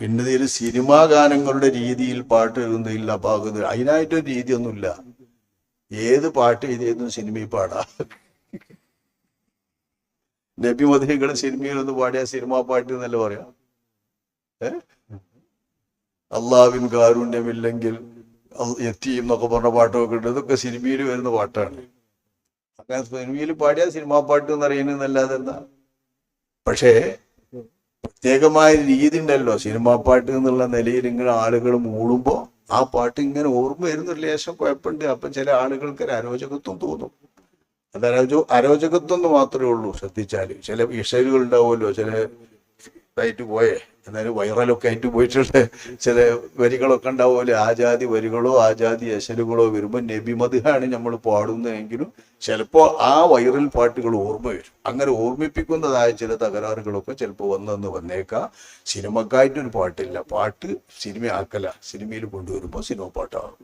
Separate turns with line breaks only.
പിന്നെ ഇതിൽ സിനിമാ ഗാനങ്ങളുടെ രീതിയിൽ പാട്ട് എഴുതുന്നില്ല പാകുന്നത്, അതിനായിട്ടൊരു രീതിയൊന്നുമില്ല. ഏത് പാട്ട് എഴുതിയതും സിനിമയിൽ പാടാ. നബി മദനികൾ സിനിമയിലൊന്ന് പാടിയ സിനിമാ പാട്ട് എന്നല്ല പറയാം. അള്ളാവിൻ കാരുണ്യമില്ലെങ്കിൽ എത്തിയും എന്നൊക്കെ പറഞ്ഞ പാട്ടൊക്കെ ഉണ്ട്. ഇതൊക്കെ സിനിമയിൽ വരുന്ന പാട്ടാണ്. അങ്ങനെ സിനിമയിൽ പാടിയ സിനിമാ പാട്ട് എന്നറിയുന്നതല്ലാതെ എന്താ. പക്ഷേ പ്രത്യേകമായ രീതി ഉണ്ടല്ലോ സിനിമാ പാട്ട് എന്നുള്ള നിലയിൽ. ഇങ്ങനെ ആളുകൾ മൂടുമ്പോ ആ പാട്ട് ഇങ്ങനെ ഓർമ്മ വരുന്നൊരു ലേശം കുഴപ്പമുണ്ട്. അപ്പം ചില ആളുകൾക്ക് ഒരു അരോചകത്വം തോന്നും. അത് അരോചകത്വം എന്ന് മാത്രമേ ഉള്ളൂ. ശ്രദ്ധിച്ചാൽ ചില ഇഷലുകൾ ഉണ്ടാവുമല്ലോ, ചില ഇതായിട്ട് പോയേ എന്നാലും വൈറലൊക്കെ ആയിട്ട് പോയിട്ടുള്ള ചില വരികളൊക്കെ ഉണ്ടാവുമല്ലോ. ആ ജാതി വരികളോ ആ ജാതി എശലുകളോ വരുമ്പോൾ നബി മദ്ഹാണ് നമ്മൾ പാടുന്നതെങ്കിലും ചിലപ്പോൾ ആ വൈറൽ പാട്ടുകൾ ഓർമ്മ വരും. അങ്ങനെ ഓർമ്മിപ്പിക്കുന്നതായ ചില തകരാറുകളൊക്കെ ചിലപ്പോൾ വന്നേക്കാം. സിനിമക്കായിട്ടൊരു പാട്ടില്ല. പാട്ട് സിനിമ ആക്കല, സിനിമയിൽ കൊണ്ടുവരുമ്പോൾ സിനിമ പാട്ടാകും.